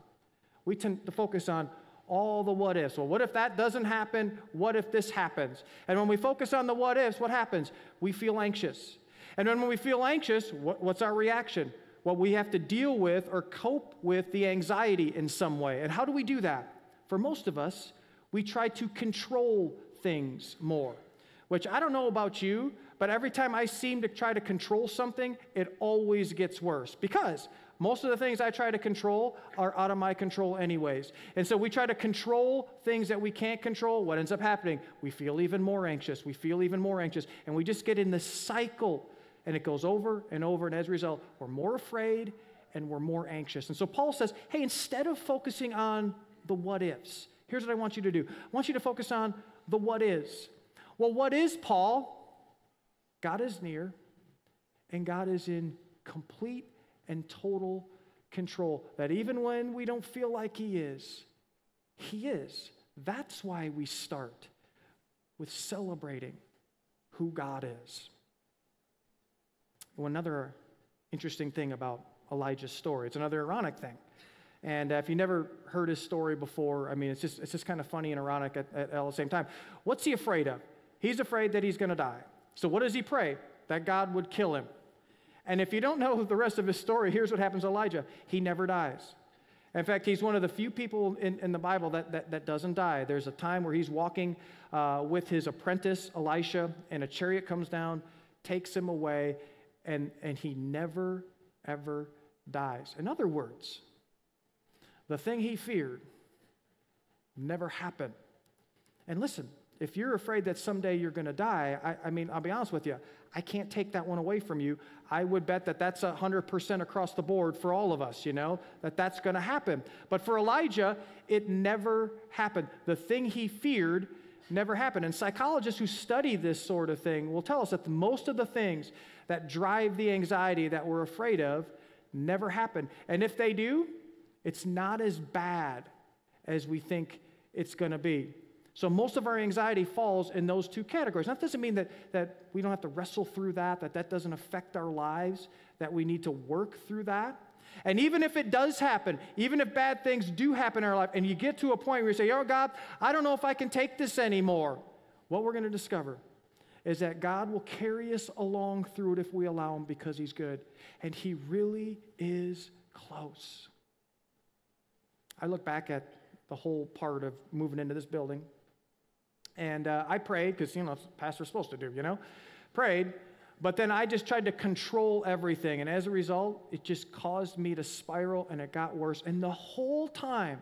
We tend to focus on all the what ifs. Well, what if that doesn't happen? What if this happens? And when we focus on the what ifs, what happens? We feel anxious. And then when we feel anxious, what's our reaction? Well, we have to deal with or cope with the anxiety in some way. And how do we do that? For most of us, we try to control things more, which I don't know about you, but every time I seem to try to control something, it always gets worse because most of the things I try to control are out of my control anyways. And so we try to control things that we can't control. What ends up happening? We feel even more anxious. We feel even more anxious. And we just get in this cycle, and it goes over and over. And as a result, we're more afraid and we're more anxious. And so Paul says, hey, instead of focusing on the what ifs, here's what I want you to do. I want you to focus on the what is. Well, what is, Paul? God is near, and God is in complete and total control. That even when we don't feel like he is, he is. That's why we start with celebrating who God is. Well, another interesting thing about Elijah's story, it's another ironic thing. And if you never heard his story before, I mean, it's just kind of funny and ironic at all the same time. What's he afraid of? He's afraid that he's going to die. So what does he pray? That God would kill him. And if you don't know the rest of his story, here's what happens to Elijah. He never dies. In fact, he's one of the few people in the Bible that doesn't die. There's a time where he's walking with his apprentice, Elisha, and a chariot comes down, takes him away, and he never, ever dies. In other words, the thing he feared never happened. And listen, if you're afraid that someday you're going to die, I mean, I'll be honest with you, I can't take that one away from you. I would bet that that's 100% across the board for all of us, that's going to happen. But for Elijah, it never happened. The thing he feared never happened. And psychologists who study this sort of thing will tell us that most of the things that drive the anxiety that we're afraid of never happen. And if they do, it's not as bad as we think it's going to be. So most of our anxiety falls in those two categories. That doesn't mean that we don't have to wrestle through that doesn't affect our lives, that we need to work through that. And even if it does happen, even if bad things do happen in our life, and you get to a point where you say, oh, God, I don't know if I can take this anymore, what we're going to discover is that God will carry us along through it if we allow him because he's good. And he really is close. I look back at the whole part of moving into this building, and I prayed, because, that's what pastor's supposed to do, prayed, but then I just tried to control everything, and as a result, it just caused me to spiral, and it got worse, and the whole time,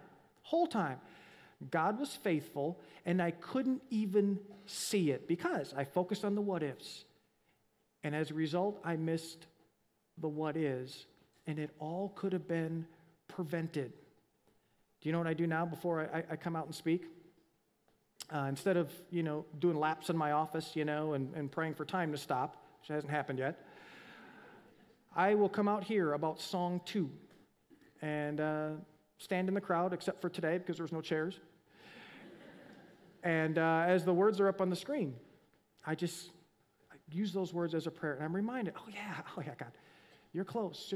God was faithful, and I couldn't even see it, because I focused on the what ifs, and as a result, I missed the what is, and it all could have been prevented. Do you know what I do now before I come out and speak? Instead of, doing laps in my office, and praying for time to stop, which hasn't happened yet, I will come out here about song 2 and stand in the crowd, except for today because there's no chairs. And as the words are up on the screen, I use those words as a prayer. And I'm reminded, oh yeah, God, you're close.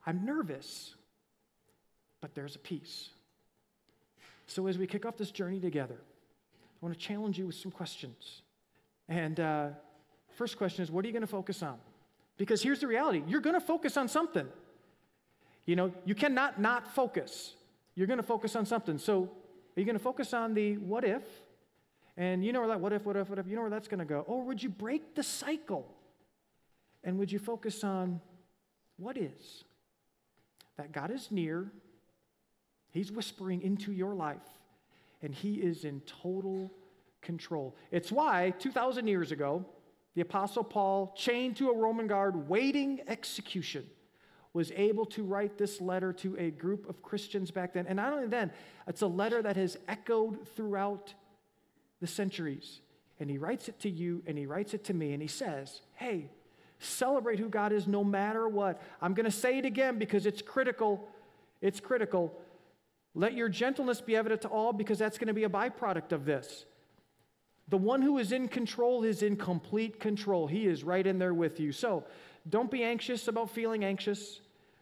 I'm nervous, but there's a peace. So as we kick off this journey together, I want to challenge you with some questions. And first question is, what are you going to focus on? Because here's the reality. You're going to focus on something. You know, you cannot not focus. You're going to focus on something. So are you going to focus on the what if? And you know where that what if, you know where that's going to go. Or would you break the cycle? And would you focus on what is? That God is near. He's whispering into your life. And He is in total control. It's why 2,000 years ago, the Apostle Paul, chained to a Roman guard, waiting execution, was able to write this letter to a group of Christians back then. And not only then, it's a letter that has echoed throughout the centuries. And he writes it to you, and he writes it to me, and he says, hey, celebrate who God is no matter what. I'm going to say it again because it's critical. It's critical. Let your gentleness be evident to all, because that's going to be a byproduct of this. The one who is in control is in complete control. He is right in there with you. So don't be anxious about feeling anxious,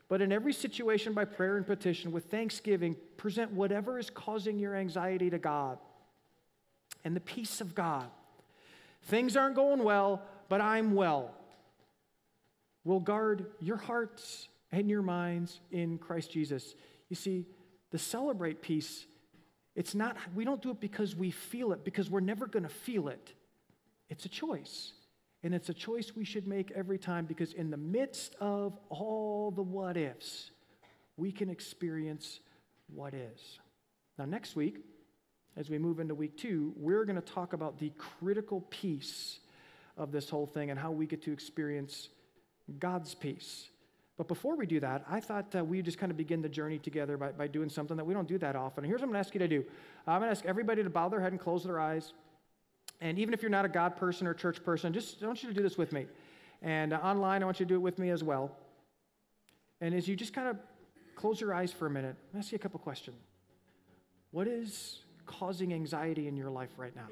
but in every situation by prayer and petition with thanksgiving, present whatever is causing your anxiety to God. And the peace of God. Things aren't going well, but I'm well. Will guard your hearts and your minds in Christ Jesus. You see, the celebrate piece, it's not, we don't do it because we feel it, because we're never going to feel it. It's a choice. And it's a choice we should make every time, because in the midst of all the what ifs, we can experience what is. Now, next week, as we move into week 2, we're going to talk about the critical piece of this whole thing and how we get to experience God's peace. But before we do that, I thought we'd just kind of begin the journey together by doing something that we don't do that often. And here's what I'm going to ask you to do. I'm going to ask everybody to bow their head and close their eyes. And even if you're not a God person or a church person, I want you to do this with me. And online, I want you to do it with me as well. And as you just kind of close your eyes for a minute, I'm going to ask you a couple questions. What is causing anxiety in your life right now?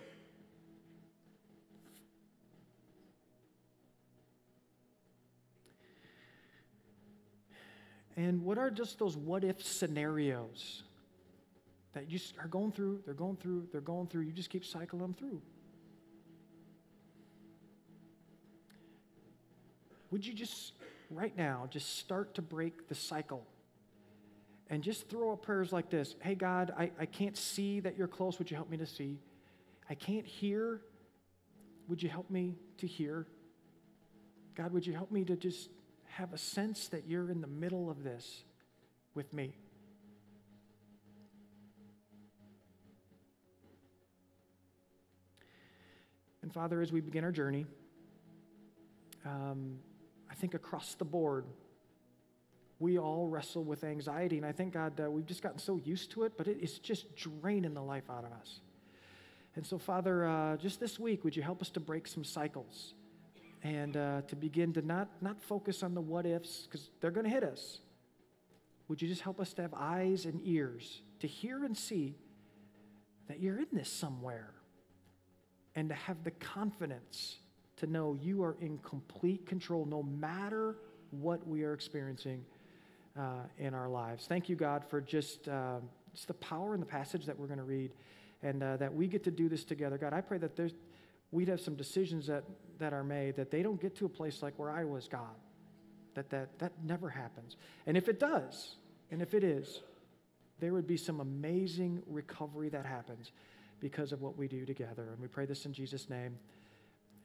And what are just those what-if scenarios that you are going through, they're going through, you just keep cycling them through? Would you just, right now, just start to break the cycle? And just throw up prayers like this. Hey, God, I can't see that you're close. Would you help me to see? I can't hear. Would you help me to hear? God, would you help me to just have a sense that you're in the middle of this with me? And Father, as we begin our journey, I think across the board, we all wrestle with anxiety. And I think, God, we've just gotten so used to it, but it is just draining the life out of us. And so, Father, just this week, would you help us to break some cycles and to begin to not focus on the what-ifs, because they're going to hit us. Would you just help us to have eyes and ears to hear and see that you're in this somewhere, and to have the confidence to know you are in complete control no matter what we are experiencing in our lives. Thank you, God, for just the power in the passage that we're going to read, and that we get to do this together. God, I pray that we'd have some decisions that are made, that they don't get to a place like where I was, God, that never happens. And if it does, and if it is, there would be some amazing recovery that happens because of what we do together. And we pray this in Jesus' name.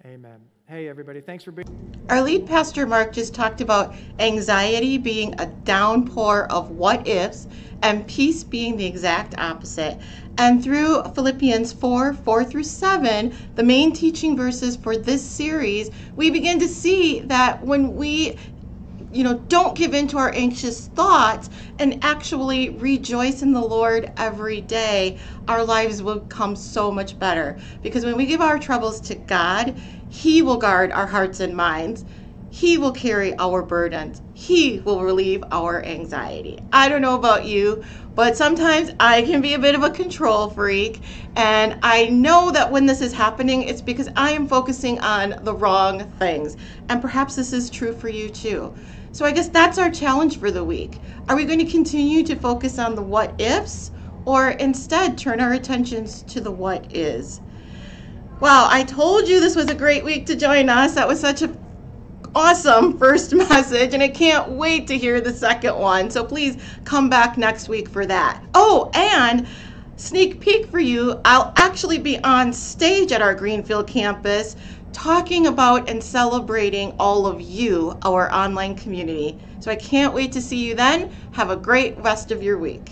Amen. Hey, everybody. Thanks for being. Our lead pastor, Mark, just talked about anxiety being a downpour of what ifs and peace being the exact opposite. And through Philippians 4:4-7, the main teaching verses for this series, we begin to see that when we don't give in to our anxious thoughts and actually rejoice in the Lord every day, our lives will become so much better. Because when we give our troubles to God, He will guard our hearts and minds. He will carry our burdens. He will relieve our anxiety. I don't know about you, but sometimes I can be a bit of a control freak. And I know that when this is happening, it's because I am focusing on the wrong things. And perhaps this is true for you too. So I guess that's our challenge for the week. Are we going to continue to focus on the what ifs, or instead turn our attentions to the what is? Wow, I told you this was a great week to join us. That was such an awesome first message, and I can't wait to hear the second one. So please come back next week for that. Oh, and sneak peek for you, I'll actually be on stage at our Greenfield campus talking about and celebrating all of you, our online community. So I can't wait to see you then. Have a great rest of your week.